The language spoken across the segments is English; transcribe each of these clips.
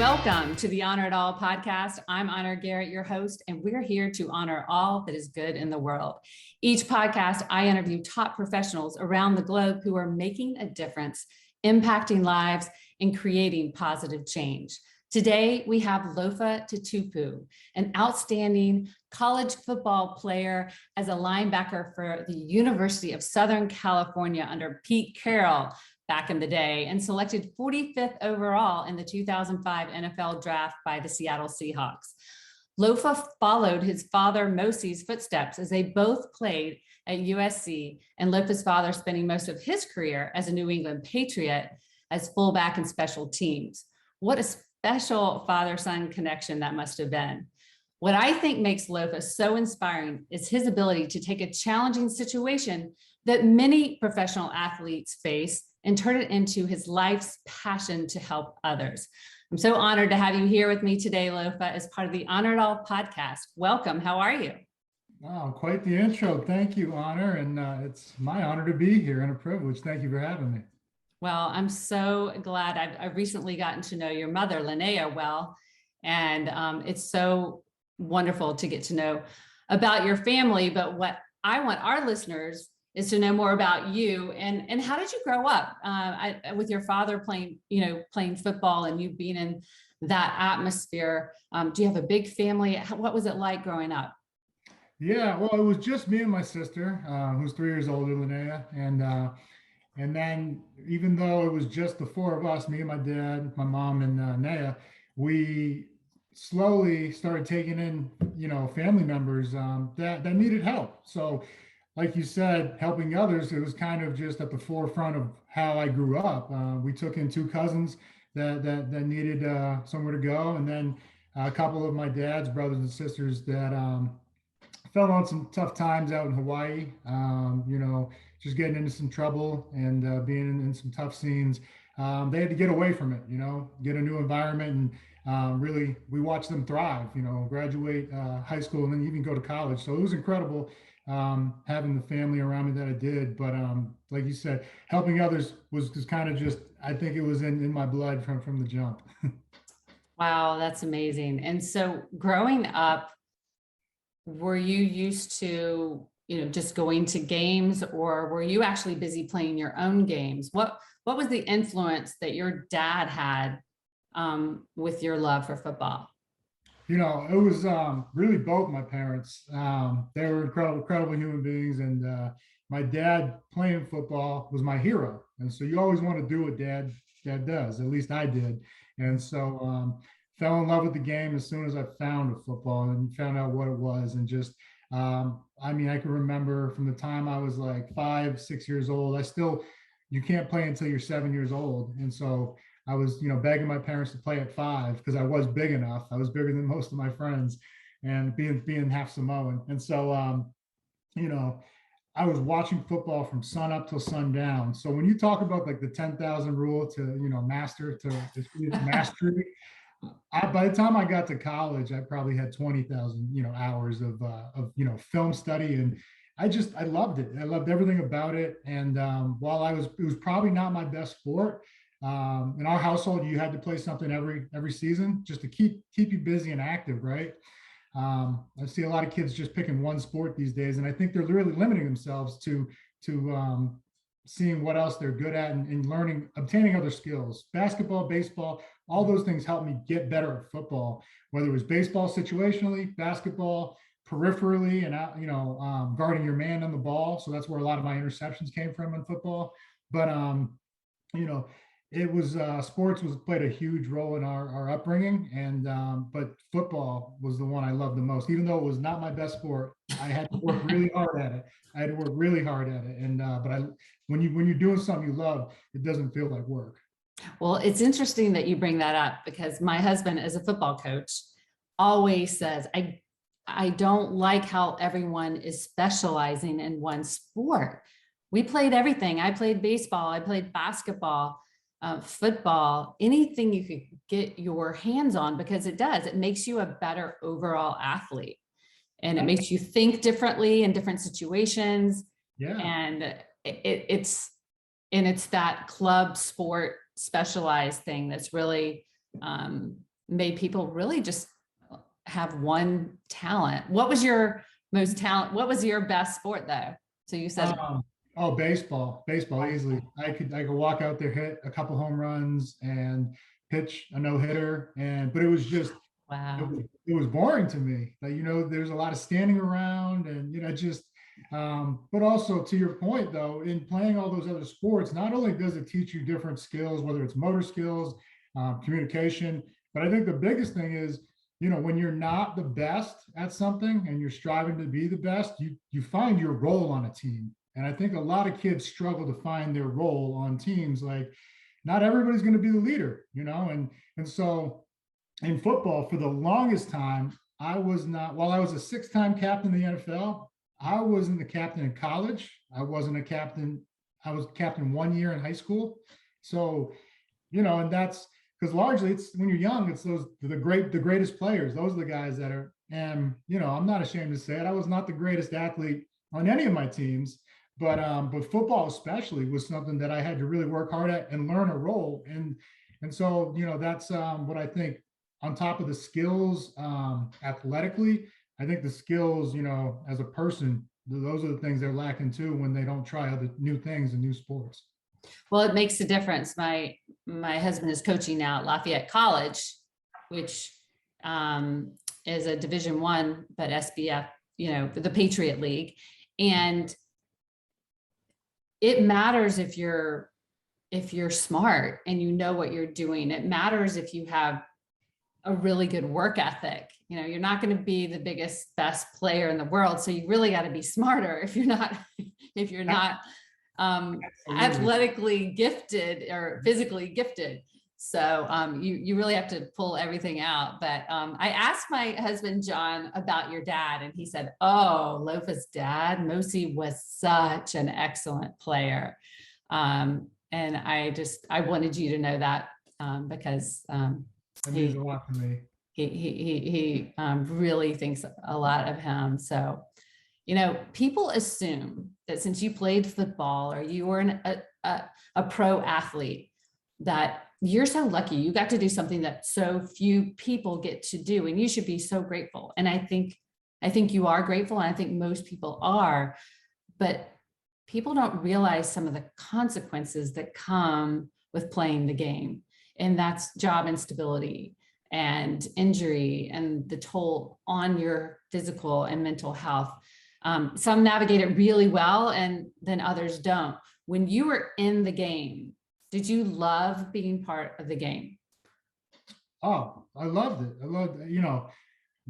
Welcome to the Honor It All podcast. I'm Honor Garrett, your host, and we're here to honor all that is good in the world. Each podcast, I interview top professionals around the globe who are making a difference, impacting lives, and creating positive change. Today, we have Lofa Tatupu, an outstanding college football player as a linebacker for the University of Southern California under Pete Carroll back in the day, and selected 45th overall in the 2005 NFL draft by the Seattle Seahawks. Lofa followed his father Mosi's footsteps as they both played at USC, and Lofa's father spending most of his career as a New England Patriot as fullback and special teams. What a special father-son connection that must have been. What I think makes Lofa so inspiring is his ability to take a challenging situation that many professional athletes face and turn it into his life's passion to help others. I'm so honored to have you here with me today, Lofa, as part of the Honor It All podcast. Welcome. How are you? Wow, quite the intro. Thank you, Honor. And it's my honor to be here and a privilege. Thank you for having me. Well, I'm so glad. I've recently gotten to know your mother, Linnea, well, and it's so wonderful to get to know about your family. But what I want our listeners is to know more about you and how did you grow up with your father playing football and you being in that atmosphere. Do you have a big family? What was it like growing up? Yeah, well, it was just me and my sister, who's 3 years older than Linnea. And then even though it was just the four of us, me and my dad, my mom and Naya, we slowly started taking in, family members that needed help. So like you said, helping others, it was kind of just at the forefront of how I grew up. We took in two cousins that needed somewhere to go. And then a couple of my dad's brothers and sisters that fell on some tough times out in Hawaii, just getting into some trouble and being in some tough scenes. They had to get away from it, get a new environment. And really, we watched them thrive, graduate high school and then even go to college. So it was incredible having the family around me that I did. But like you said, helping others was just kind of just, I think it was in my blood from the jump. Wow, that's amazing. And so growing up, were you used to, just going to games, or were you actually busy playing your own games? What was the influence that your dad had with your love for football? It was really both my parents. They were incredible human beings. And my dad playing football was my hero. And so you always want to do what dad does, at least I did. And so fell in love with the game as soon as I found a football and found out what it was. And just, I can remember from the time I was like 5, 6 years old, you can't play until you're 7 years old. And so I was, begging my parents to play at 5 because I was big enough. I was bigger than most of my friends and being half Samoan. And so, I was watching football from sun up till sundown. So when you talk about like the 10,000 rule to, master to mastery, by the time I got to college, I probably had 20,000, hours of film study. And I loved it. I loved everything about it. And while it was probably not my best sport, in our household, you had to play something every season just to keep you busy and active, right? I see a lot of kids just picking one sport these days, and I think they're really limiting themselves to seeing what else they're good at and learning, obtaining other skills. Basketball, baseball, all those things helped me get better at football, whether it was baseball situationally, basketball peripherally, and guarding your man on the ball. So that's where a lot of my interceptions came from in football. But it was sports played a huge role in our upbringing, and but football was the one I loved the most. Even though it was not my best sport, I had to work really hard at it. And but when you're doing something you love, it doesn't feel like work. Well, it's interesting that you bring that up because my husband, as a football coach, always says, I don't like how everyone is specializing in one sport. We played everything. I played baseball, I played basketball, football, anything you could get your hands on, because it makes you a better overall athlete, and it makes you think differently in different situations. Yeah. And it's that club sport specialized thing that's really made people really just have one talent. What was your most talent? What was your best sport though? So you said, Oh, baseball easily. I could walk out there, hit a couple home runs and pitch a no hitter. But it was just, wow. it was boring to me. Like, there's a lot of standing around and, just, but also to your point though, in playing all those other sports, not only does it teach you different skills, whether it's motor skills, communication, but I think the biggest thing is, when you're not the best at something and you're striving to be the best, you find your role on a team. And I think a lot of kids struggle to find their role on teams. Like, not everybody's going to be the leader, and so in football, for the longest time, I was not, while I was a 6-time captain in the NFL, I wasn't the captain in college. I wasn't a captain. I was captain 1 year in high school. So, and that's because largely it's when you're young, it's the greatest players. Those are the guys that are, and, I'm not ashamed to say it. I was not the greatest athlete on any of my teams, but football especially was something that I had to really work hard at and learn a role. And so, that's what I think on top of the skills athletically, I think the skills, as a person, those are the things they're lacking too when they don't try other new things and new sports. Well, it makes a difference. My husband is coaching now at Lafayette College, which is a Division I, but SBF, the Patriot League. And it matters if you're smart and you know what you're doing. It matters if you have a really good work ethic. You're not going to be the biggest, best player in the world. So you really got to be smarter if you're not athletically gifted or physically gifted. So you really have to pull everything out. But I asked my husband, John, about your dad, and he said, oh, Lofa's dad, Mosi, was such an excellent player. And I wanted you to know that because that means a lot to me. He really thinks a lot of him. So, people assume that since you played football or you were a pro athlete, that you're so lucky you got to do something that so few people get to do, and you should be so grateful. And I think you are grateful, and I think most people are, but people don't realize some of the consequences that come with playing the game, and that's job instability and injury and the toll on your physical and mental health. Some navigate it really well, and then others don't. When you were in the game, did you love being part of the game? Oh, I loved it. I loved it.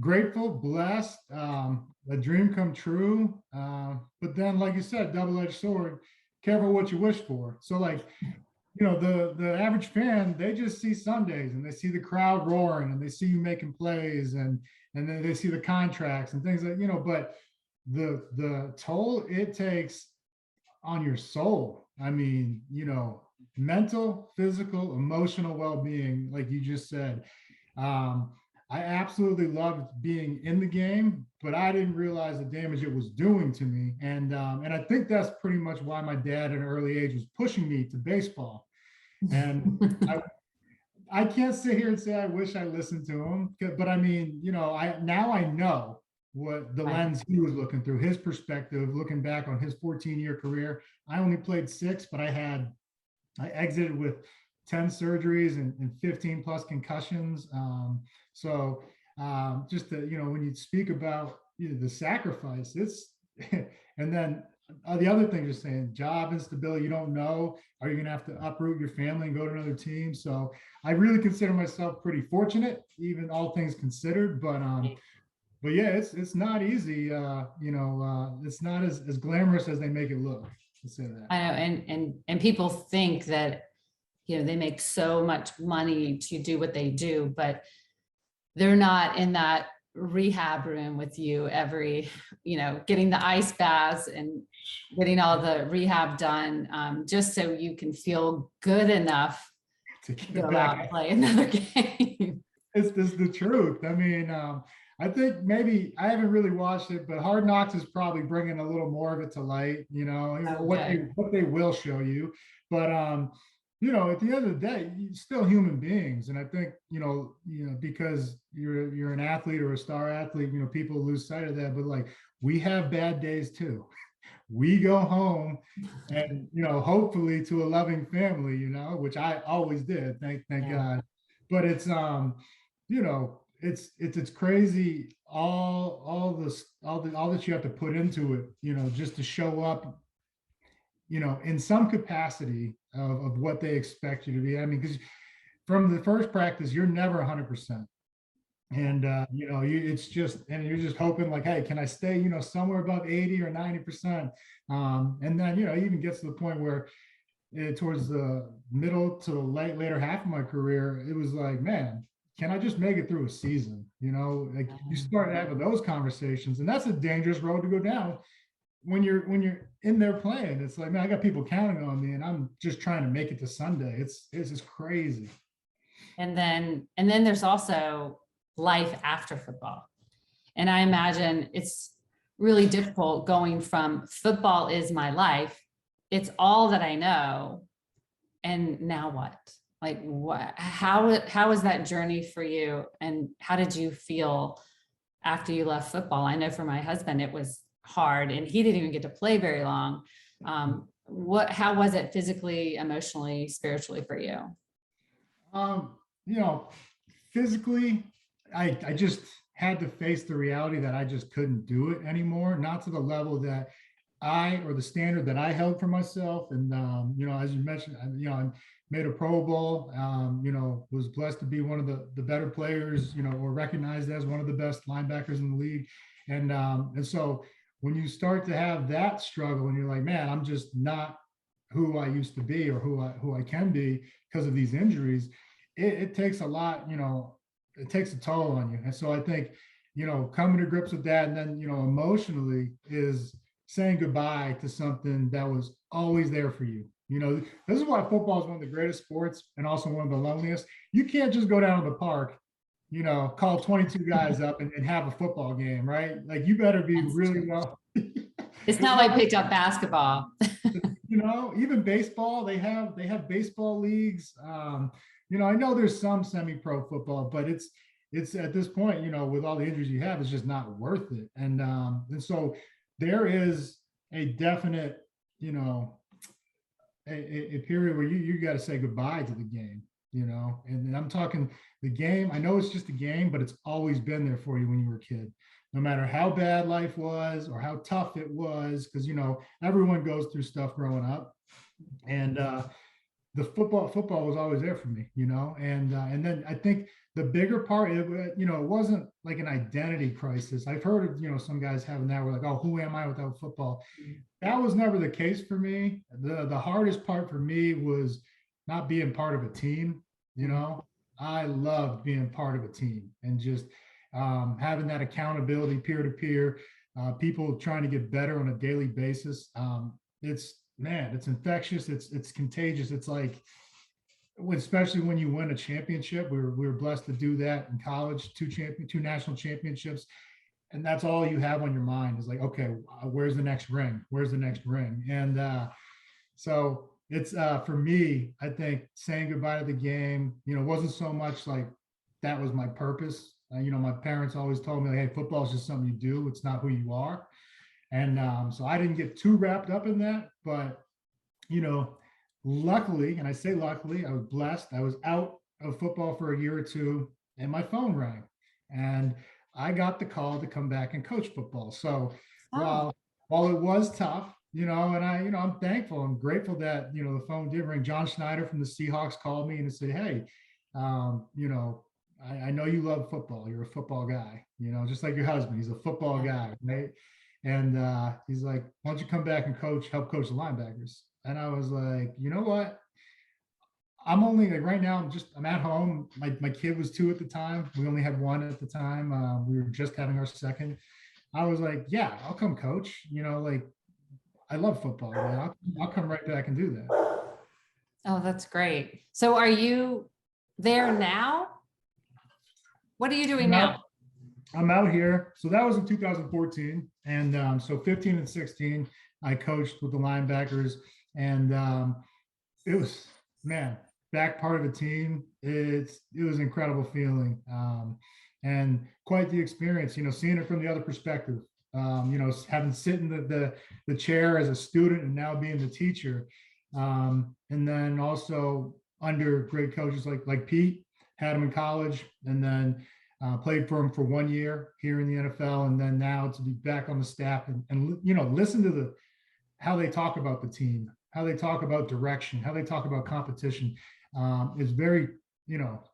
Grateful, blessed, a dream come true. But then, like you said, double-edged sword, careful what you wish for. So like, the average fan, they just see Sundays and they see the crowd roaring and they see you making plays and then they see the contracts and things like, but the toll it takes on your soul. I mean, mental, physical, emotional well-being, like you just said. I absolutely loved being in the game, but I didn't realize the damage it was doing to me. And I think that's pretty much why my dad at an early age was pushing me to baseball. And I can't sit here and say I wish I listened to him, but I mean, I know what the lens he was looking through, his perspective, looking back on his 14-year career. I only played 6, but I exited with 10 surgeries and 15 plus concussions. So just when you speak about the sacrifice, it's, and then the other thing you're saying, job instability, you don't know, are you going to have to uproot your family and go to another team? So I really consider myself pretty fortunate, even all things considered, but yeah, it's not easy. It's not as glamorous as they make it look. To say that. I know, and people think that they make so much money to do what they do, but they're not in that rehab room with you every, getting the ice baths and getting all the rehab done, just so you can feel good enough to go out and play another game. It's the truth. I mean, I think maybe I haven't really watched it, but Hard Knocks is probably bringing a little more of it to light, what they will show you. But at the end of the day, you're still human beings. And I think, because you're an athlete or a star athlete, people lose sight of that. But like, we have bad days too. We go home and, hopefully to a loving family, which I always did. Thank God. But it's, it's crazy. All that you have to put into it, just to show up, in some capacity of what they expect you to be. I mean, because from the first practice, you're never 100%. And, it's just, and you're just hoping like, hey, can I stay, somewhere above 80 or 90%? And then, it even gets to the point where towards the middle to the later half of my career, it was like, man, can I just make it through a season? Like you start having those conversations, and that's a dangerous road to go down when you're in there playing. It's like, man, I got people counting on me and I'm just trying to make it to Sunday. It's just crazy. And then there's also life after football. And I imagine it's really difficult going from football is my life, it's all that I know, and now what? Like how was that journey for you, and how did you feel after you left football? I know for my husband it was hard, and he didn't even get to play very long. How was it physically, emotionally, spiritually for you? Physically, I just had to face the reality that I just couldn't do it anymore, not to the level that or the standard that I held for myself. And, as you mentioned, I made a Pro Bowl, was blessed to be one of the better players, or recognized as one of the best linebackers in the league. And so when you start to have that struggle and you're like, man, I'm just not who I used to be or who I can be because of these injuries, it takes a lot, it takes a toll on you. And so I think, coming to grips with that, and then, emotionally, is saying goodbye to something that was always there for you. This is why football is one of the greatest sports and also one of the loneliest. You can't just go down to the park, call 22 guys up and have a football game, right? Like, you better be really well. It's not like picked up basketball. Even baseball, they have baseball leagues. I know there's some semi-pro football, but it's at this point, with all the injuries you have, it's just not worth it. And so there is a definite, a period where you got to say goodbye to the game, and I'm talking the game. I know it's just a game, but it's always been there for you when you were a kid, no matter how bad life was or how tough it was, because, everyone goes through stuff growing up. And the football was always there for me, and then I think the bigger part, it wasn't like an identity crisis. I've heard of, some guys having that, where like, oh, who am I without football? That was never the case for me. The hardest part for me was not being part of a team. I loved being part of a team and just having that accountability peer to peer, people trying to get better on a daily basis. It's infectious. It's contagious. It's like, especially when you win a championship. We were blessed to do that in college, two national championships. And that's all you have on your mind is like, okay, where's the next ring? Where's the next ring? And so it's for me, I think saying goodbye to the game, wasn't so much like that was my purpose. My parents always told me, like, hey, football is just something you do. It's not who you are. And so I didn't get too wrapped up in that, but, luckily, and I say luckily, I was blessed. I was out of football for a year or two and my phone rang and I got the call to come back and coach football. So while it was tough, and I'm thankful, I'm grateful that, the phone did ring. John Schneider from the Seahawks called me and said, hey, I know you love football. You're a football guy, just like your husband. He's a football guy, right? And he's like, why don't you come back and help coach the linebackers? And I was like, you know what? I'm only like right now, I'm at home. My kid was 2 at the time. We only had 1 at the time. We were just having our second. I was like, yeah, I'll come coach. Like, I love football. Man. I'll come right back and do that. Oh, that's great. So are you there now? What are you doing now? I'm out here. So that was in 2014. And so 15 and 16, I coached with the linebackers. And it man, back part of a team, it was an incredible feeling, and quite the experience. Seeing it from the other perspective. Having sit in the chair as a student and now being the teacher, and then also under great coaches like Pete, had him in college, and then played for him for 1 year here in the NFL, and then now to be back on the staff and listen to how they talk about the team, how they talk about direction, how they talk about competition. Is very,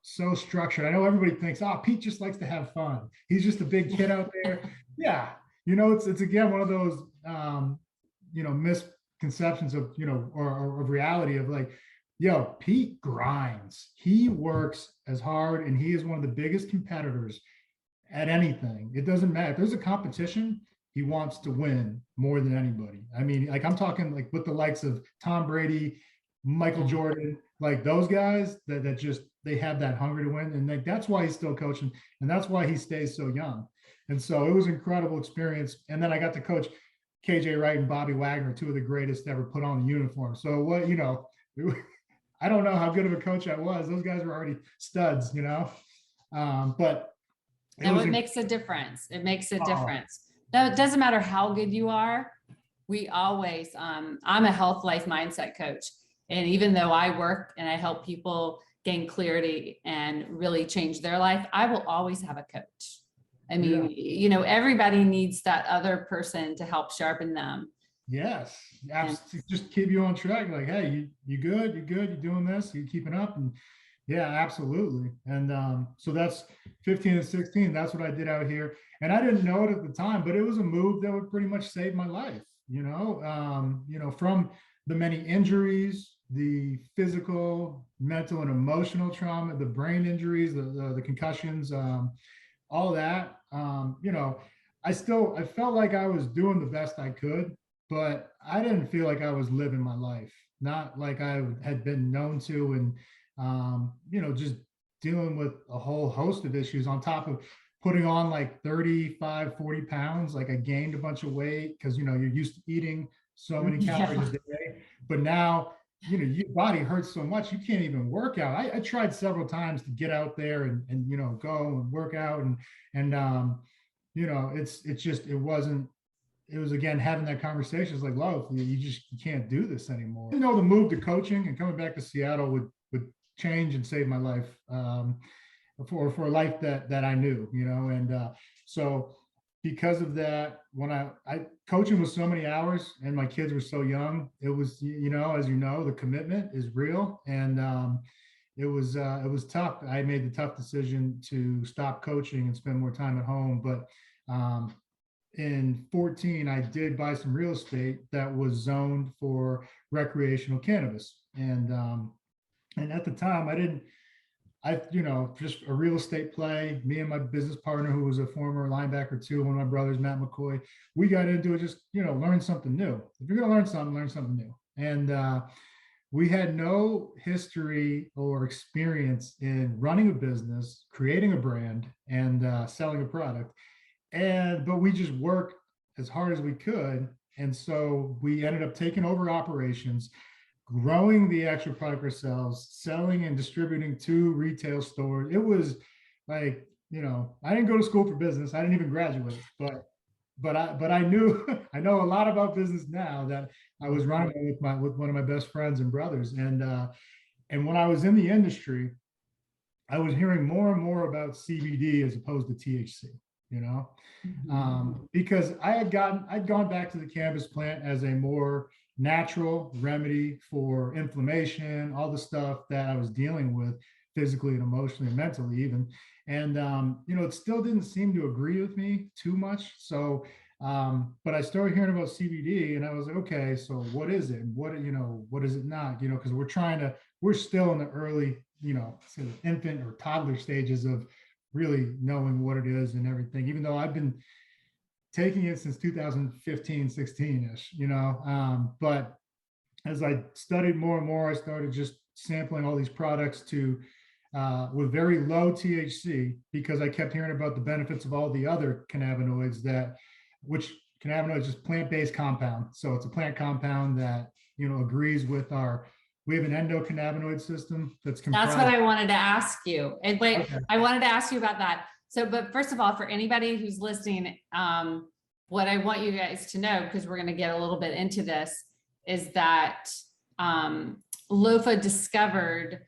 so structured. I know everybody thinks, oh, Pete just likes to have fun. He's just a big kid out there. Yeah. It's again, one of those, misconceptions of, or of reality of like, yo, Pete grinds. He works as hard, and he is one of the biggest competitors at anything. It doesn't matter. If there's a competition, he wants to win more than anybody. I mean, like I'm talking like with the likes of Tom Brady, Michael Jordan, like those guys that just, they have that hunger to win. And like, that's why he's still coaching, and that's why he stays so young. And so it was an incredible experience. And then I got to coach KJ Wright and Bobby Wagner, two of the greatest ever put on the uniform. So what, I don't know how good of a coach I was. Those guys were already studs, but it makes a difference. It makes a difference. Now, it doesn't matter how good you are. We always, I'm a health life mindset coach. And even though I work and I help people gain clarity and really change their life, I will always have a coach. I mean, everybody needs that other person to help sharpen them. Yes, absolutely. Just keep you on track. Like, hey, you good? You good? You doing this? You keeping up? And yeah, absolutely. And so that's 15 and 16. That's what I did out here. And I didn't know it at the time, but it was a move that would pretty much save my life, from the many injuries, the physical, mental, and emotional trauma, the brain injuries, the concussions, all that. I felt like I was doing the best I could, but I didn't feel like I was living my life, not like I had been known to. And, just dealing with a whole host of issues on top of putting on like 35, 40 pounds. Like I gained a bunch of weight because, you're used to eating so many calories a day, but now, your body hurts so much, you can't even work out. I tried several times to get out there and go and work out. And it was again, having that conversation. It's like, love, you can't do this anymore. The move to coaching and coming back to Seattle would change and save my life, for a life that I knew, and so because of that, when I coaching was so many hours and my kids were so young, it was, as the commitment is real. And it was tough. I made the tough decision to stop coaching and spend more time at home. But in 14, I did buy some real estate that was zoned for recreational cannabis. And at the time just a real estate play. Me and my business partner, who was a former linebacker too, one of my brothers, Matt McCoy, we got into it, just, learn something new. If you're going to learn something new. And we had no history or experience in running a business, creating a brand, and selling a product. But we just worked as hard as we could. And so we ended up taking over operations, growing the actual product ourselves, selling and distributing to retail stores. It was like, I didn't go to school for business. I didn't even graduate, but I I know a lot about business now that I was running with one of my best friends and brothers. And when I was in the industry, I was hearing more and more about CBD as opposed to THC, because I'd gone back to the cannabis plant as a more natural remedy for inflammation, all the stuff that I was dealing with physically and emotionally and mentally even. And, it still didn't seem to agree with me too much. So, but I started hearing about CBD and I was like, okay, so what is it? What is it not? Because we're still in the early, sort of infant or toddler stages of really knowing what it is and everything, even though I've been taking it since 2015, 16-ish, but as I studied more and more, I started just sampling all these products with very low THC, because I kept hearing about the benefits of all the other cannabinoids which cannabinoid is just plant-based compound. So it's a plant compound that, agrees with our We have an endocannabinoid system that's That's comprised. what I wanted to ask you. And wait, Okay. I wanted to ask you about that. So, but first of all, for anybody who's listening, what I want you guys to know, because we're going to get a little bit into this, is that Lofa discovered,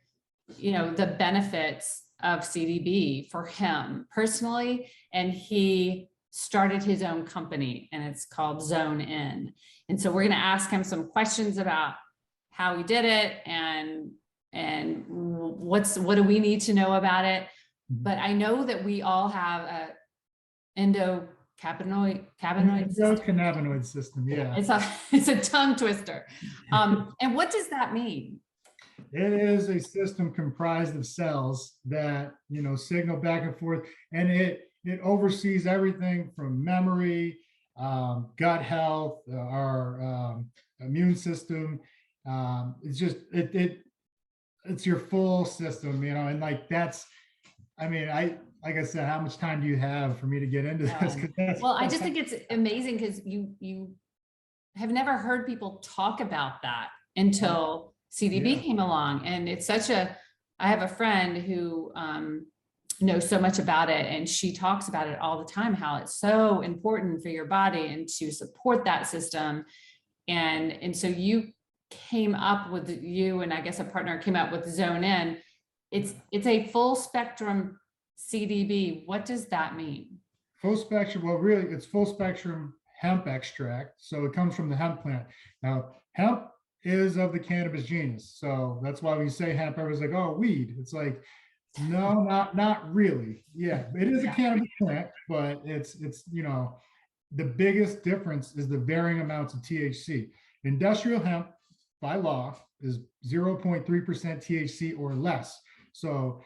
the benefits of CDB for him personally, and he started his own company, and it's called ZONEIN. And so we're going to ask him some questions about how he did it and what do we need to know about it. But I know that we all have a endocannabinoid system. Yeah. It's a tongue twister. And what does that mean? It is a system comprised of cells that, signal back and forth, and it oversees everything from memory, gut health, our immune system. It's just, it's your full system, and like that's, like I said, how much time do you have for me to get into this? Well, I just think it's amazing because you have never heard people talk about that until CDB came along. And it's I have a friend who knows so much about it, and she talks about it all the time, how it's so important for your body and to support that system. And so you came up with, and I guess a partner came up with ZONEIN. It's a full spectrum CDB. What does that mean? Full spectrum. Well, really, it's full spectrum hemp extract. So it comes from the hemp plant. Now, hemp is of the cannabis genus. So that's why when you say hemp, everyone's like, oh, weed. It's like, no, not really. Yeah, it is a cannabis plant, but it's the biggest difference is the varying amounts of THC. Industrial hemp by law is 0.3% THC or less. So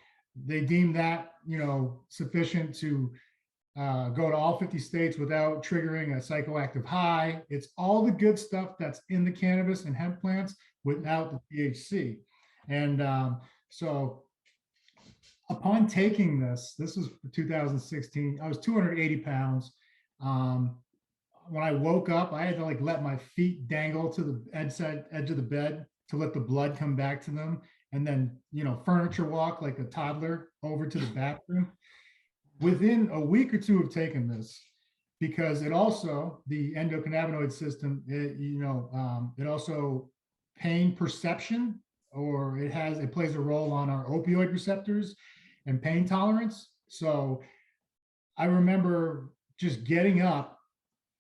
they deem that, sufficient to go to all 50 states without triggering a psychoactive high. It's all the good stuff that's in the cannabis and hemp plants without the THC. And so upon taking this was 2016, I was 280 pounds. When I woke up, I had to let my feet dangle to the edge of the bed to let the blood come back to them. And then, furniture walk like a toddler over to the bathroom. Within a week or two of taking this, because it also, the endocannabinoid system, it also pain perception, or it plays a role on our opioid receptors and pain tolerance. So I remember just getting up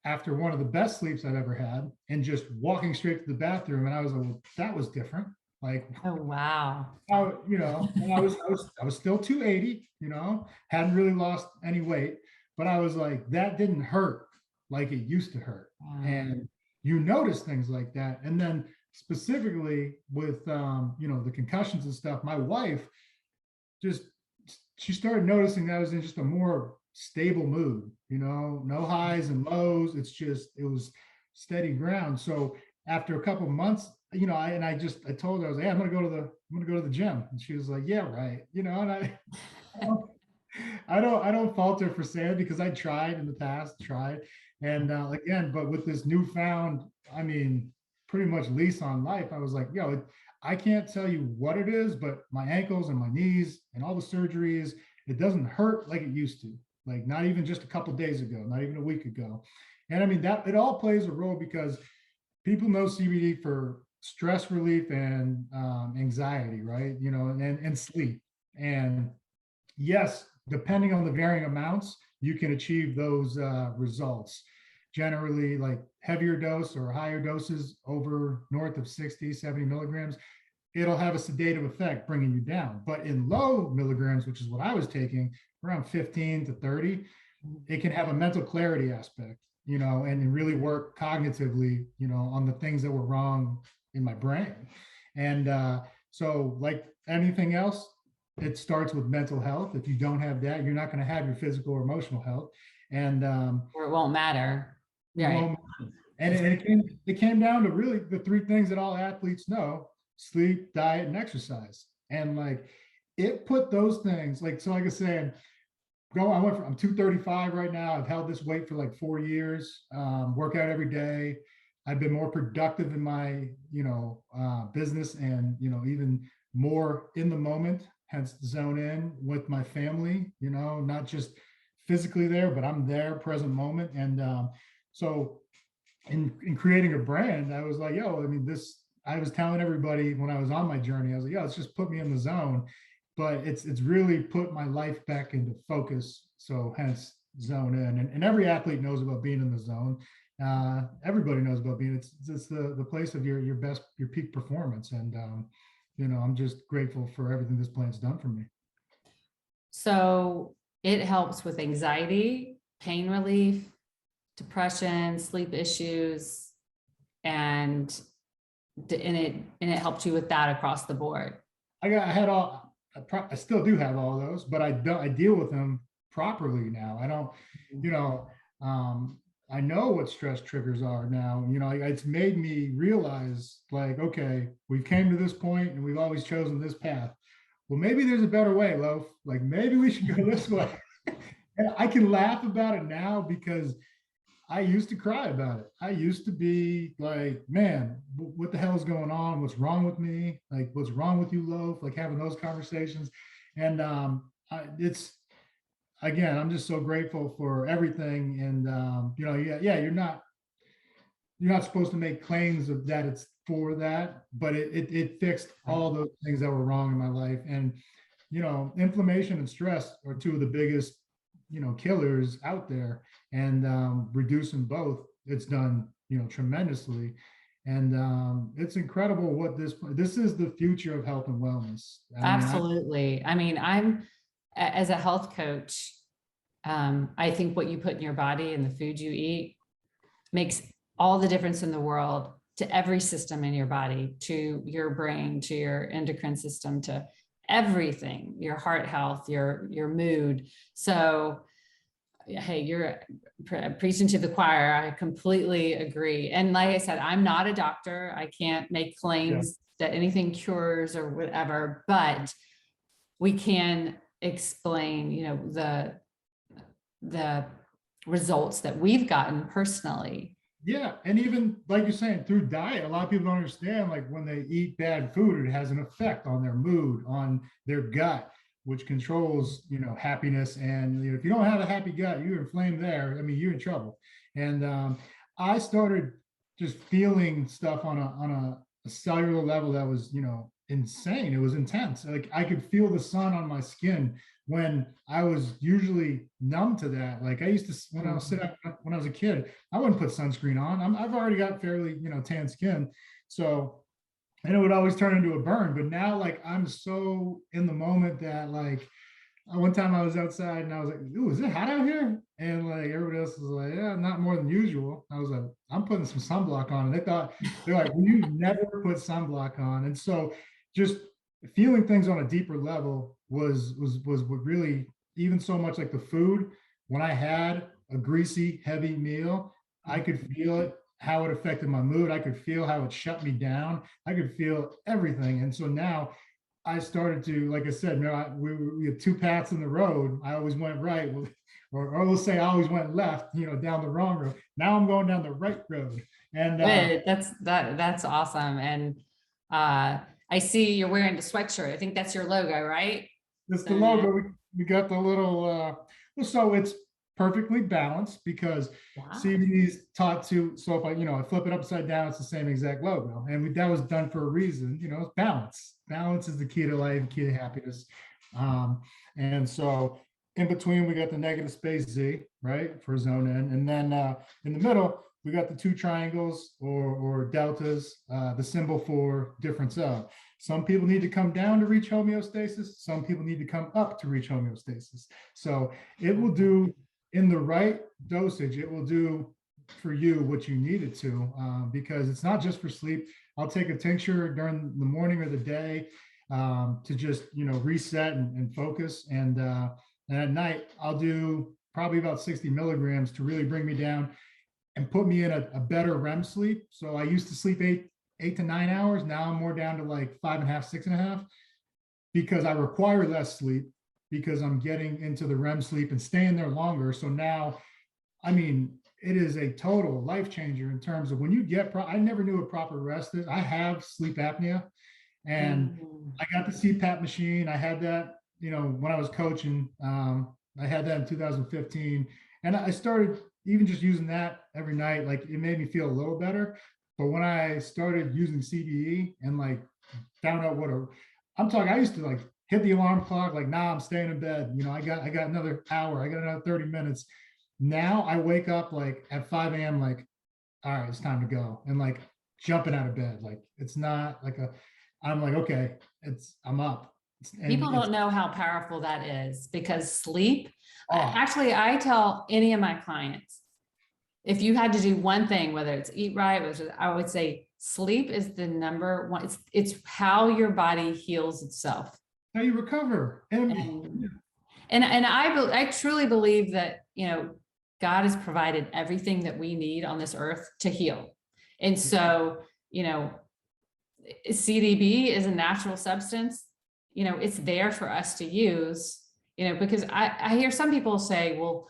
after one of the best sleeps I've ever had and just walking straight to the bathroom. And I was like, well, that was different. Like, oh, wow. I was still 280, hadn't really lost any weight, but I was like, that didn't hurt like it used to hurt. Wow. And you notice things like that. And then specifically with, the concussions and stuff, my wife she started noticing that I was in just a more stable mood, no highs and lows. It was steady ground. So after a couple of months, I told her, I was like, hey, I'm gonna go to the gym. And she was like, yeah, right. And I don't fault her for saying it, because I tried in the past, and again, but with this newfound, pretty much lease on life, I was like, I can't tell you what it is, but my ankles and my knees and all the surgeries, it doesn't hurt like it used to, like not even just a couple of days ago, not even a week ago. And that it all plays a role, because people know CBD for stress relief and anxiety, right? And sleep. And yes, depending on the varying amounts, you can achieve those results. Generally, like heavier dose or higher doses over north of 60, 70 milligrams, it'll have a sedative effect, bringing you down. But in low milligrams, which is what I was taking, around 15 to 30, it can have a mental clarity aspect, and really work cognitively, on the things that were wrong in my brain. And so like anything else, it starts with mental health. If you don't have that, you're not going to have your physical or emotional health. And or it won't matter. Right. And it came down to really the three things that all athletes know: sleep, diet, and exercise. And like it put those things, like I was saying, I'm 235 right now. I've held this weight for like 4 years, work out every day. I've been more productive in my, business, and, even more in the moment, hence zone in with my family, not just physically there, but I'm there present moment. And so in creating a brand, I was like, yo, I mean, I was telling everybody when I was on my journey, I was like, yo, it's just put me in the zone, but it's really put my life back into focus. So hence zone in, and every athlete knows about being in the zone. Everybody knows about being, it's the place of your best, your peak performance. And, I'm just grateful for everything this plant's done for me. So it helps with anxiety, pain relief, depression, sleep issues, and it helped you with that across the board. I still do have all those, but I deal with them properly now. I don't, I know what stress triggers are now. It's made me realize, like, okay, we came to this point and we've always chosen this path. Well, maybe there's a better way, Loaf. Like, maybe we should go this way. And I can laugh about it now because I used to cry about it. I used to be like, man, what the hell is going on? What's wrong with me? Like, what's wrong with you, Loaf? Like, having those conversations. And it's, again, I'm just so grateful for everything. And you're not supposed to make claims of that it's for that, but it fixed all those things that were wrong in my life. And inflammation and stress are two of the biggest killers out there, and reducing both, it's done tremendously. And it's incredible what this is the future of health and wellness. Absolutely. I mean, I'm, as a health coach, I think what you put in your body and the food you eat makes all the difference in the world to every system in your body, to your brain, to your endocrine system, to everything, your heart health, your mood. So, hey, you're preaching to the choir. I completely agree. And like I said, I'm not a doctor. I can't make claims that anything cures or whatever, but we can explain, the results that we've gotten personally. Yeah. And even like you're saying, through diet, a lot of people don't understand, like, when they eat bad food, it has an effect on their mood, on their gut, which controls, happiness. And if you don't have a happy gut, you're inflamed there. I mean, you're in trouble. And I started just feeling stuff on a cellular level that was, insane. It was intense. Like, I could feel the sun on my skin when I was usually numb to that. Like, I used to, when I was a kid, I wouldn't put sunscreen on. I've already got fairly, tan skin. So, and it would always turn into a burn. But now, like, I'm so in the moment that, like, one time I was outside and I was like, ooh, is it hot out here? And like, everybody else was like, yeah, not more than usual. I was like, I'm putting some sunblock on. And they're like, well, you never put sunblock on. And so just feeling things on a deeper level was what really, even so much like the food, when I had a greasy, heavy meal, I could feel it, how it affected my mood. I could feel how it shut me down. I could feel everything. And so now I started to, like I said, we had two paths in the road. I always went right, or let's say I always went left, down the wrong road. Now I'm going down the right road. And that's awesome. And I see you're wearing the sweatshirt. I think that's your logo, right? It's the logo. We got the little, so it's perfectly balanced because CBD is taught to, so if I flip it upside down, it's the same exact logo. And that was done for a reason, it's balance. Balance is the key to life, key to happiness. And so in between, we got the negative space Z, right, for zone in. And then in the middle, we got the two triangles or deltas, the symbol for difference of. Some people need to come down to reach homeostasis. Some people need to come up to reach homeostasis. So it will do, in the right dosage, it will do for you what you need it to, because it's not just for sleep. I'll take a tincture during the morning or the day to just, reset and focus. And at night, I'll do probably about 60 milligrams to really bring me down and put me in a better REM sleep. So I used to sleep 8 to 9 hours. Now I'm more down to like 5.5, 6.5, because I require less sleep, because I'm getting into the REM sleep and staying there longer. So now, I mean, it is a total life changer in terms of when you get, I never knew what proper rest is. I have sleep apnea, and Mhm. I got the CPAP machine. I had that, when I was coaching. I had that in 2015, and I started even just using that every night. Like, it made me feel a little better. But when I started using CBE and like found out I'm talking, I used to like hit the alarm clock, like, nah, I'm staying in bed. I got another hour, I got another 30 minutes. Now I wake up like at 5 a.m., like, all right, it's time to go. And like jumping out of bed. Like, it's not like I'm like, okay, I'm up. And People it's, don't know how powerful that is because sleep, oh, actually, I tell any of my clients, if you had to do one thing, whether it's eat right, I would say sleep is the number one. It's how your body heals itself. how you recover. And And I truly believe that, God has provided everything that we need on this earth to heal. And so, CDB is a natural substance. It's there for us to use, because I hear some people say, well,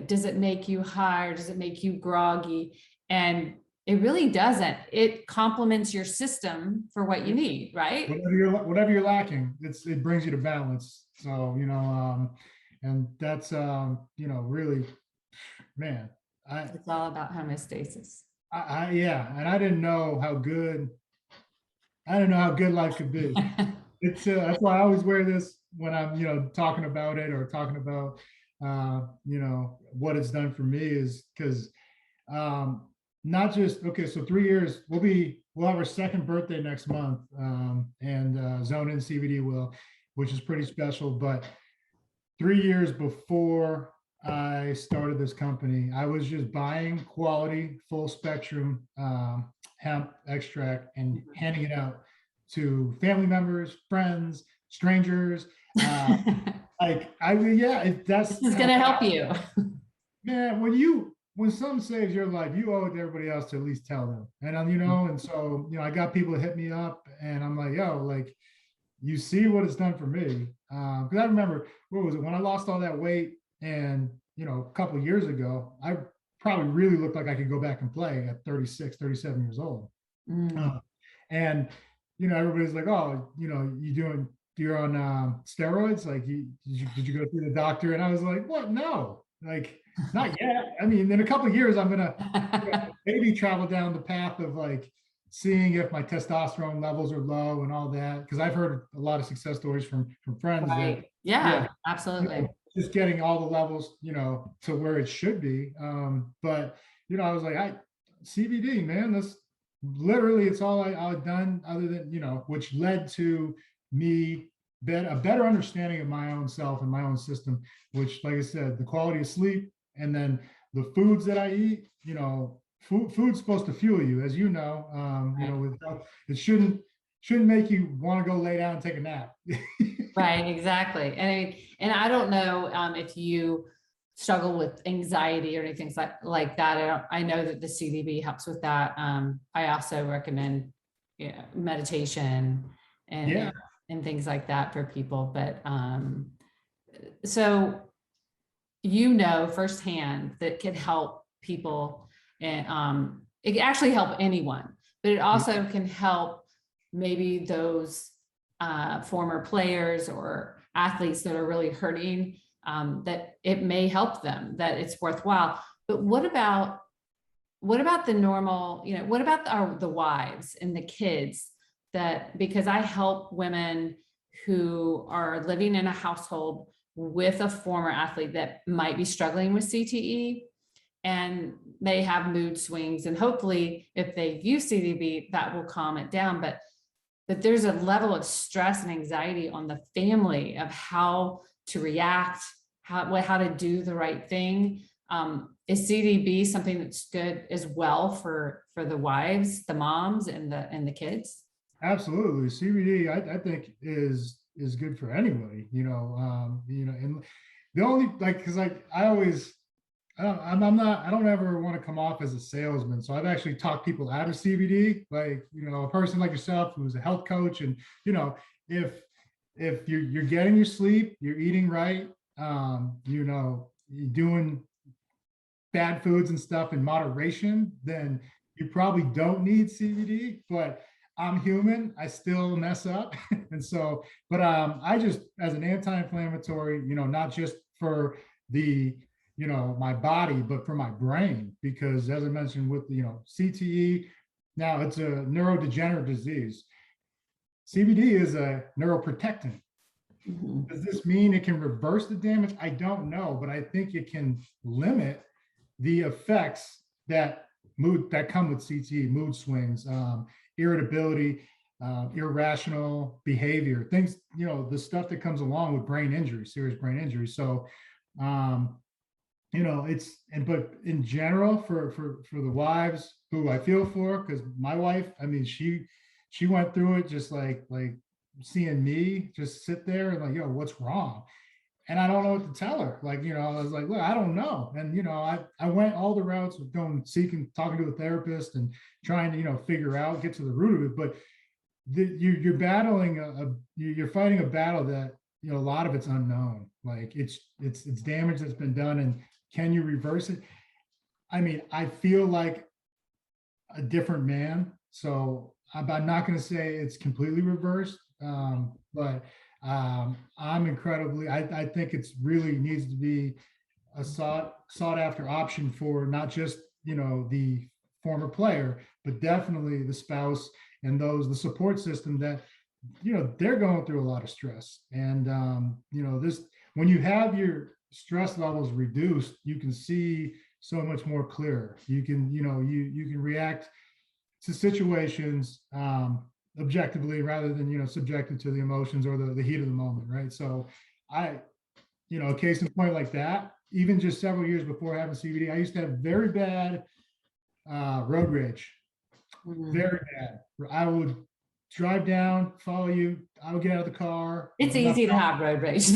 does it make you high or does it make you groggy? And it really doesn't. It complements your system for what you need, right? whatever you're lacking, it brings you to balance. So, and that's, really, man, I, It's all about homeostasis. yeah, and I didn't know how good life could be. That's why I always wear this when I'm, talking about it or talking about, what it's done for me, is because, um, not just, okay, so 3 years, we'll have our second birthday next month, and ZONEIN CBD will, which is pretty special. But 3 years before I started this company, I was just buying quality, full spectrum, hemp extract and handing it out to family members, friends, strangers. Like, I mean, yeah, that's This is going how, to help you. man, when something saves your life, you owe it to everybody else to at least tell them. And and so, I got people that hit me up, and I'm like, yo, like, you see what it's done for me. Because I remember, what was it, when I lost all that weight, and a couple of years ago, I probably really looked like I could go back and play at 36, 37 years old. Mm. Uh, and everybody's like, oh, you're on steroids. Like, did you go see the doctor? And I was like, what? No, like, not yet. I mean, in a couple of years, I'm gonna maybe travel down the path of like seeing if my testosterone levels are low and all that. Because I've heard a lot of success stories from friends that, Right. Yeah, yeah, absolutely. just getting all the levels, to where it should be. But I was like, CBD, man, that's literally, it's all I've done, other than, which led to me a better understanding of my own self and my own system, which, like I said, the quality of sleep, and then the foods that I eat. Food's supposed to fuel you, as you know. It shouldn't make you want to go lay down and take a nap. Right, exactly. And I don't know if you struggle with anxiety or anything like that. I know that the CDB helps with that. I also recommend, meditation and, Yeah. and things like that for people. But so firsthand that can help people, and it can actually help anyone, but it also can help maybe those former players or athletes that are really hurting, that it may help them, that it's worthwhile. But what about the normal, what about the wives and the kids, because I help women who are living in a household with a former athlete that might be struggling with CTE, and they have mood swings, and hopefully if they use CDB, that will calm it down. But there's a level of stress and anxiety on the family of how to react, how to do the right thing. Is CDB something that's good as well for the wives, the moms, and the kids? Absolutely. CBD, I think is good for anybody, and the only, like, because I always, I'm not, I don't ever want to come off as a salesman. So I've actually talked people out of CBD, like, a person like yourself who's a health coach. And, if you're getting your sleep, you're eating right, you're doing bad foods and stuff in moderation, then you probably don't need CBD, but I'm human. I still mess up. And so, but I just, as an anti-inflammatory, not just for the, my body, but for my brain, because as I mentioned with, CTE, now it's a neurodegenerative disease. CBD is a neuroprotectant. Does this mean it can reverse the damage? I don't know, but I think it can limit the effects that come with CTE, mood swings, irritability, irrational behavior, things, the stuff that comes along with brain injury, serious brain injury. So, but in general, for the wives who I feel for, because my wife, I mean, she went through it just like seeing me just sit there and like, yo, what's wrong? And I don't know what to tell her. Like, I was like, look, I don't know. And, I went all the routes of talking to a therapist and trying to, figure out, get to the root of it. But you're battling you're fighting a battle that, a lot of it's unknown. Like it's damage that's been done. And can you reverse it? I mean, I feel like a different man. So I'm not going to say it's completely reversed, but I'm incredibly, I think it's really needs to be a sought after option for not just, the former player, but definitely the spouse and the support system that, they're going through a lot of stress. And, when you have your stress levels reduced, you can see so much more clear. You can, you can react to situations objectively rather than subjected to the emotions or the heat of the moment, right? So a case in point like that, even just several years before having CBD, I used to have very bad road rage, very bad. I would drive down, follow you, I would get out of the car. It's easy to have road rage.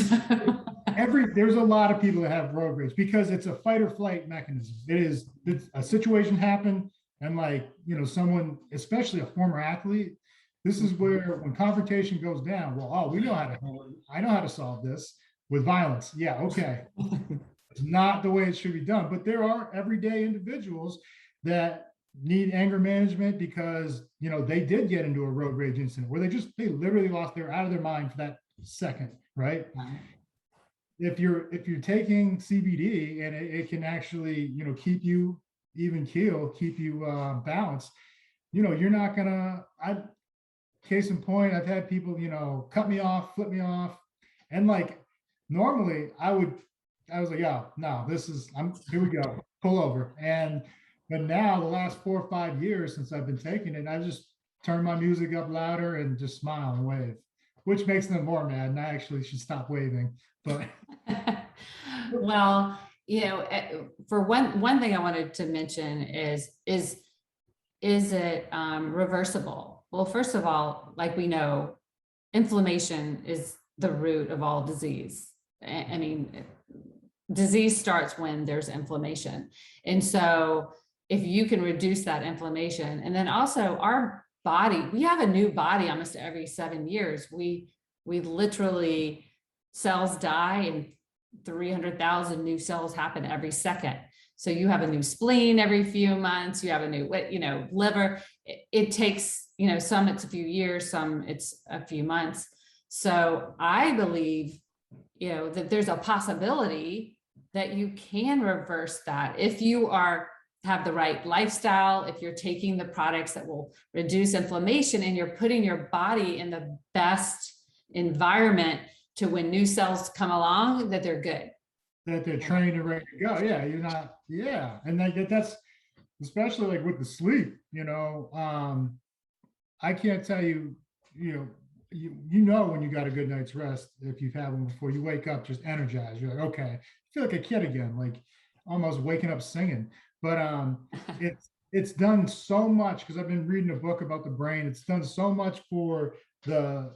There's a lot of people that have road rage because it's a fight or flight mechanism. It's a situation happened, and someone, especially a former athlete, this is where when confrontation goes down, I know how to solve this with violence. Yeah, okay. It's not the way it should be done, but there are everyday individuals that need anger management because, they did get into a road rage incident where they literally they're out of their mind for that second, right? If you're taking CBD and it can actually, keep you even keel, keep you balanced, you're not gonna, case in point, I've had people, cut me off, flip me off. And normally I was like, yeah, no, here we go, pull over. But now the last 4 or 5 years since I've been taking it, I just turn my music up louder and just smile and wave, which makes them more mad. And I actually should stop waving, but. Well, for one thing I wanted to mention is it reversible? Well, first of all, like we know, inflammation is the root of all disease. I mean, disease starts when there's inflammation. And so if you can reduce that inflammation, and then also our body, we have a new body almost every 7 years. We literally, cells die and 300,000 new cells happen every second. So you have a new spleen every few months, you have a new, liver. It takes, some it's a few years, some it's a few months. So I believe, that there's a possibility that you can reverse that if you have the right lifestyle, if you're taking the products that will reduce inflammation and you're putting your body in the best environment to when new cells come along, that they're good. That they're trained and ready to go. Yeah, you're not, yeah. And that's especially with the sleep, I can't tell you, when you got a good night's rest, if you've had one before, you wake up just energized. You're like, okay, I feel like a kid again, like almost waking up singing. But it's done so much because I've been reading a book about the brain. It's done so much for the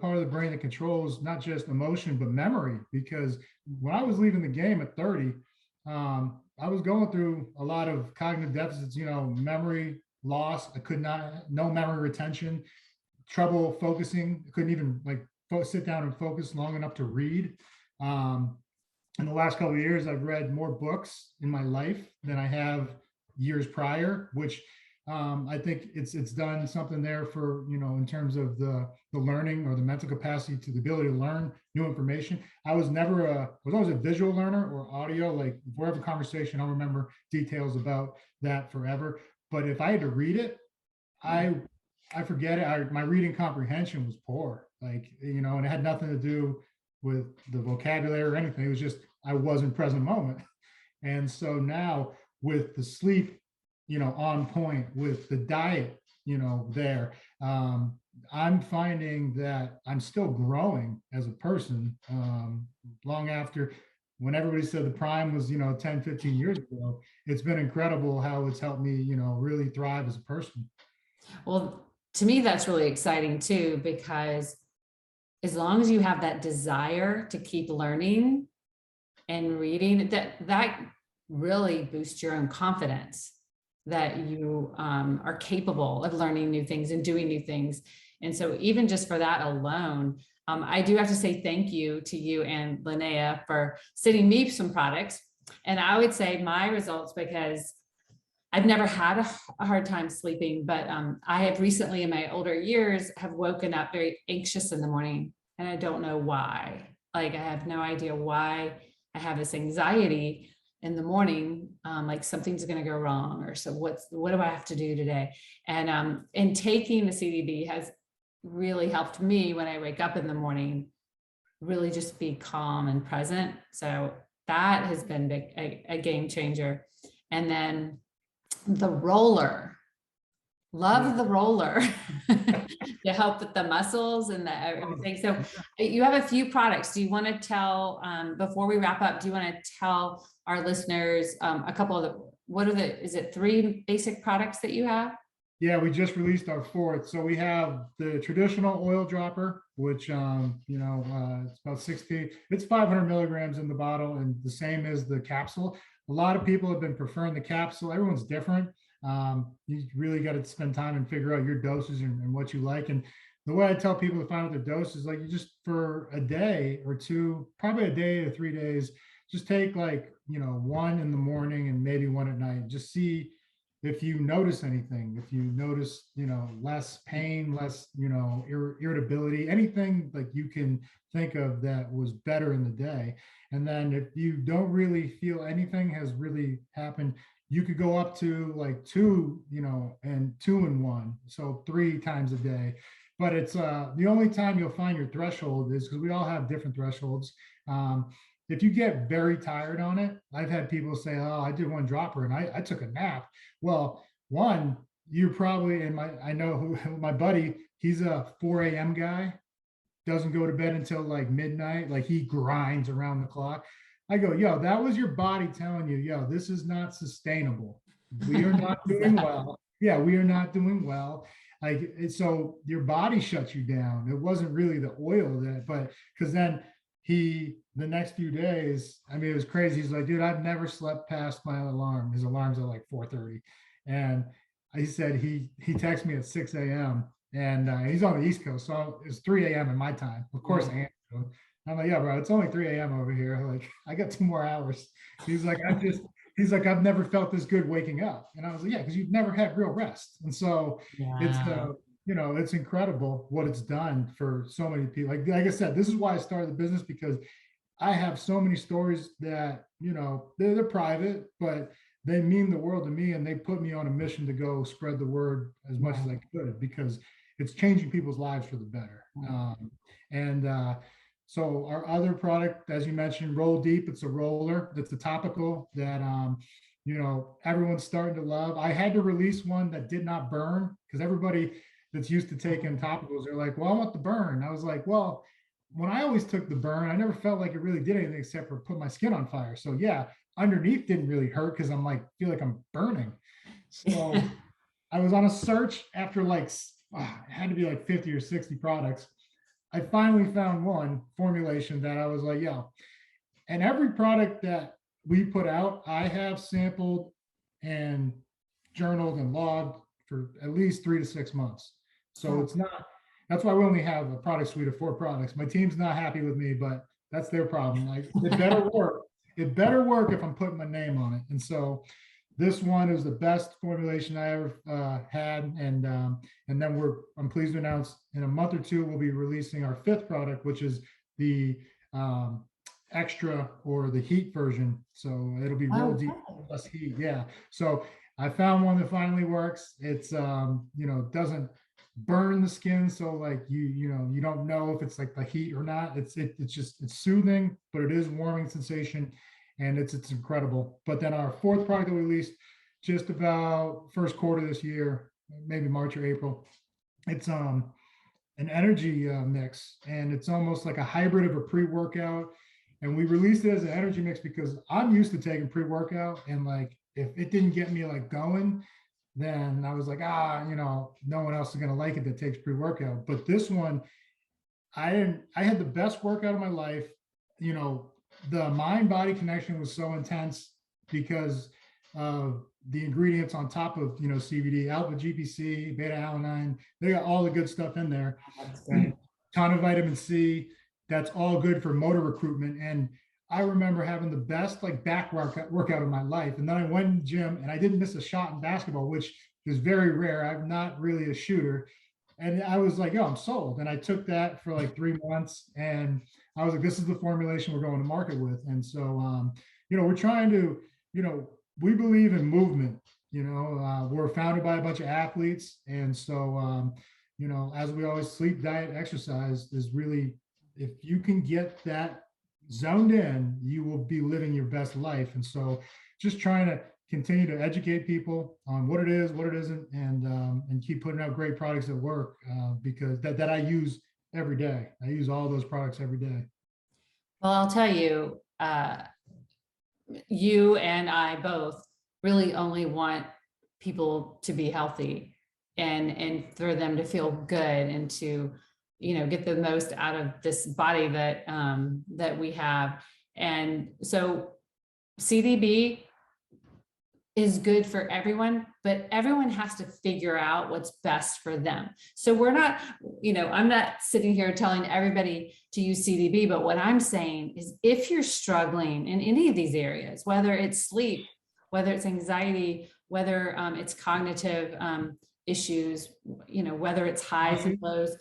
part of the brain that controls not just emotion, but memory. Because when I was leaving the game at 30, I was going through a lot of cognitive deficits, memory loss. No memory retention, trouble focusing. I couldn't even sit down and focus long enough to read. in the last couple of years, I've read more books in my life than I have years prior, which I think it's done something there for, in terms of the learning or the mental capacity to the ability to learn new information. I was always a visual learner or audio, like if we have a conversation, I'll remember details about that forever. But if I had to read it, I forget it. My reading comprehension was poor, like, and it had nothing to do with the vocabulary or anything. It was just, I wasn't present moment. And so now with the sleep, on point, with the diet, there, I'm finding that I'm still growing as a person, long after, when everybody said the prime was, 10, 15 years ago. It's been incredible how it's helped me, really thrive as a person. Well, to me, that's really exciting too, because as long as you have that desire to keep learning and reading, that really boosts your own confidence that you are capable of learning new things and doing new things. And so even just for that alone, I do have to say thank you to you and Linnea for sending me some products. And I would say my results, because I've never had a hard time sleeping, but I have recently in my older years have woken up very anxious in the morning, and I don't know why. Like, I have no idea why I have this anxiety in the morning, like something's going to go wrong, or so what do I have to do today? And taking the CBD has really helped me when I wake up in the morning, really just be calm and present. So that has been a game changer. And then the roller, love the roller to help with the muscles and everything. So you have a few products. Do you want to tell, before we wrap up, do you want to tell our listeners a couple of is it 3 basic products that you have? Yeah, we just released our 4th. So we have the traditional oil dropper, which, it's about 60, it's 500 milligrams in the bottle, and the same as the capsule. A lot of people have been preferring the capsule. Everyone's different. You really got to spend time and figure out your doses and what you like. And the way I tell people to find out their doses, like, you just, for a day or two, probably a day to 3 days, just take like, 1 in the morning and maybe 1 at night. Just see if you notice anything, if you notice, less pain, less, irritability, anything like you can think of that was better in the day. And then if you don't really feel anything has really happened, you could go up to like 2, and 2 in 1. So 3 times a day. But it's the only time you'll find your threshold is because we all have different thresholds. If you get very tired on it, I've had people say, oh, I did 1 dropper and I took a nap. Well, one, you're probably, I know my buddy, he's a 4 a.m. guy, doesn't go to bed until like midnight, like he grinds around the clock. I go, yo, that was your body telling you, yo, this is not sustainable. We are not doing well. Yeah, we are not doing well. Like, so your body shuts you down. It wasn't really the oil but because then the next few days, I mean, it was crazy. He's like, dude, I've never slept past my alarm. His alarm's at like 4:30. And he said he texted me at 6 a.m. and he's on the East Coast. So it's 3 a.m. in my time. Of course, I answered him. I'm like, yeah, bro, it's only 3 a.m. over here. Like, I got 2 more hours. He's like, I've never felt this good waking up. And I was like, yeah, because you've never had real rest. And so it's it's incredible what it's done for so many people. Like I said, this is why I started the business, because I have so many stories that, they're private, but they mean the world to me. And they put me on a mission to go spread the word as much as I could, because it's changing people's lives for the better. So our other product, as you mentioned, Roll Deep, it's a roller that's a topical that, everyone's starting to love. I had to release one that did not burn, because everybody that's used to taking topicals are like, well, I want the burn. I was like, well, when I always took the burn, I never felt like it really did anything except for put my skin on fire. So yeah, underneath didn't really hurt because I'm like, feel like I'm burning. So I was on a search after it had to be like 50 or 60 products. I finally found one formulation that I was like, yo, and every product that we put out, I have sampled and journaled and logged for at least 3 to 6 months. So it's not, that's why we only have a product suite of 4 products. My team's not happy with me, but That's their problem. Like, it better work. It better work if I'm putting my name on it. And so this one is the best formulation I ever had. And then I'm pleased to announce in a month or two, we'll be releasing our fifth product, which is the extra or the heat version. So it'll be real deep plus heat. Yeah. So I found one that finally works. It's, doesn't burn the skin. So like you don't know if it's like the heat or not. It's soothing, but it is warming sensation, and it's incredible. But then our fourth product that we released just about first quarter this year, maybe March or April, it's an energy mix, and it's almost like a hybrid of a pre-workout. And we released it as an energy mix because I'm used to taking pre-workout, and like if it didn't get me like going, then I was like, no one else is going to like it that takes pre-workout. But this one, I had the best workout of my life. The mind-body connection was so intense because of the ingredients on top of, CBD, alpha GPC, beta alanine. They got all the good stuff in there. Ton of vitamin C. That's all good for motor recruitment. And I remember having the best like back workout of my life. And then I went in the gym and I didn't miss a shot in basketball, which is very rare. I'm not really a shooter. And I was like, I'm sold. And I took that for like 3 months, and I was like, this is the formulation we're going to market with. And so, we're trying to, we believe in movement. We're founded by a bunch of athletes. And so, as we always, sleep, diet, exercise is really, if you can get that zoned in, you will be living your best life. And so just trying to continue to educate people on what it is, what it isn't, and keep putting out great products that work, because that I use every day. I use all those products every day. Well, I'll tell you, you and I both really only want people to be healthy and for them to feel good and to, get the most out of this body that we have. And so CDB is good for everyone, but everyone has to figure out what's best for them. So we're not, I'm not sitting here telling everybody to use CDB, but what I'm saying is if you're struggling in any of these areas, whether it's sleep, whether it's anxiety, whether it's cognitive issues, whether it's highs and lows,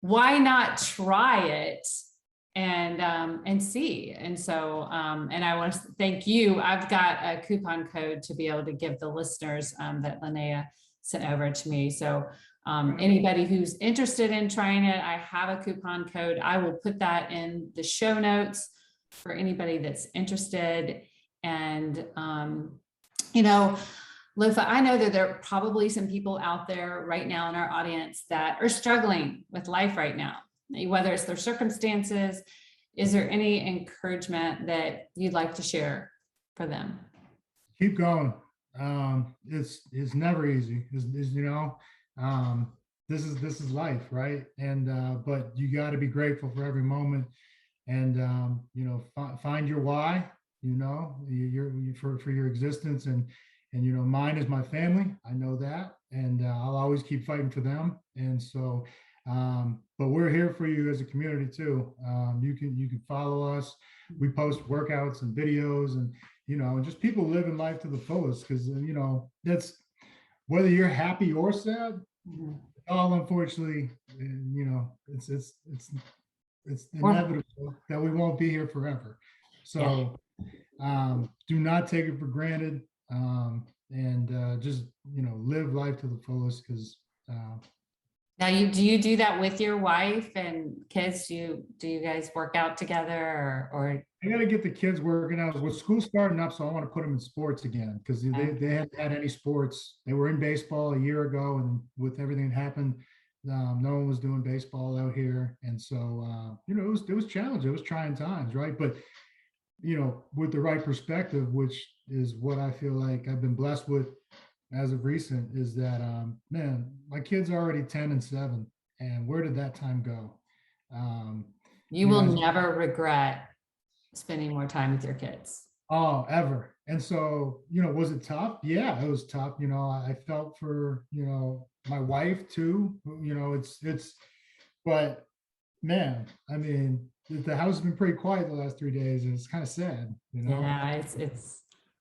why not try it and see? And so, and I want to thank you. I've got a coupon code to be able to give the listeners that Linnea sent over to me. So anybody who's interested in trying it, I have a coupon code. I will put that in the show notes for anybody that's interested. And, Lofa, I know that there are probably some people out there right now in our audience that are struggling with life right now, whether it's their circumstances. Is there any encouragement that you'd like to share for them? Keep going. It's never easy. This is life, right? And but you got to be grateful for every moment, and find your why. For your existence, and mine is my family. I know that, and I'll always keep fighting for them. And so, but we're here for you as a community too. You can follow us. We post workouts and videos, and just people living life to the fullest, because that's whether you're happy or sad. All unfortunately, it's inevitable that we won't be here forever. So do not take it for granted, and just live life to the fullest, because now do you do that with your wife and kids? Do you guys work out together, or I got to get the kids working out with school starting up, so I want to put them in sports again, because they haven't had any sports. They were in baseball a year ago, and with everything that happened, no one was doing baseball out here. And so it was challenging. It was trying times, right? But with the right perspective, which is what I feel like I've been blessed with as of recent, is that man, my kids are already 10 and 7, and where did that time go? You will never regret spending more time with your kids. Oh, ever. And so, was it tough? Yeah, it was tough. I felt for, my wife too, but man, I mean, the house has been pretty quiet the last 3 days, and it's kind of sad, you know? Yeah,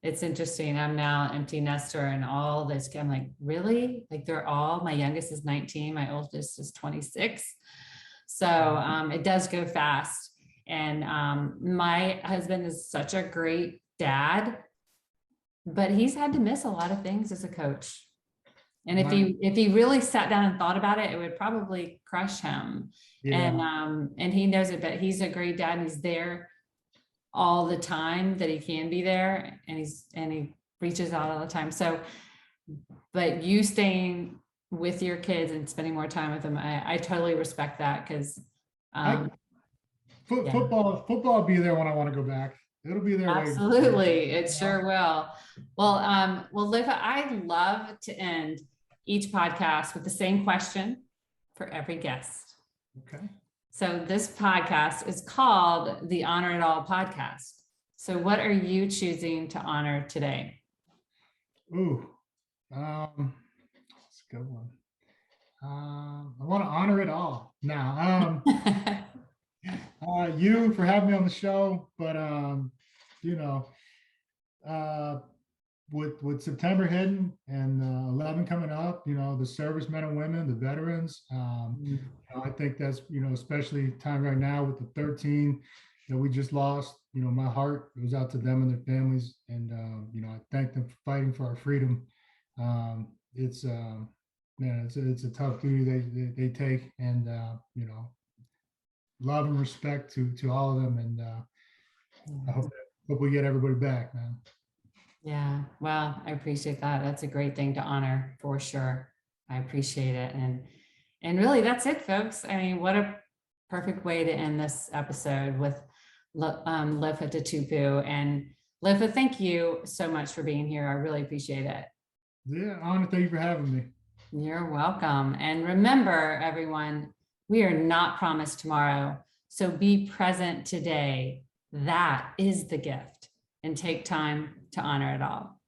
it's interesting. I'm now an empty nester and all this. I'm like, really? Like they're all, my youngest is 19, my oldest is 26. So it does go fast. And my husband is such a great dad, but he's had to miss a lot of things as a coach. And if he really sat down and thought about it, it would probably crush him. Yeah. And he knows it, but he's a great dad and he's there all the time that he can be there, and he reaches out all the time. So, but you staying with your kids and spending more time with them, I totally respect that, because football will be there when I want to go back. It'll be there. Absolutely, it sure will. Well, Lofa, I love to end each podcast with the same question for every guest. Okay. So this podcast is called the Honor It All podcast. So what are you choosing to honor today? Ooh, that's a good one. I want to honor it all now. You for having me on the show, but you know, with September hitting and 11 coming up, you know, the servicemen and women, the veterans, I think that's, you know, especially time right now with the 13 that we just lost, you know, my heart goes out to them and their families. And, you know, I thank them for fighting for our freedom. It's, man, it's a tough duty they take, and, you know, love and respect to all of them. And I hope we get everybody back, man. Yeah, well, I appreciate that. That's a great thing to honor for sure. I appreciate it. And really that's it, folks. I mean, what a perfect way to end this episode with Lofa Tatupu. And Lofa, thank you so much for being here. I really appreciate it. Yeah, Anna, thank you for having me. You're welcome. And remember, everyone, we are not promised tomorrow. So be present today. That is the gift. And take time to honor it all.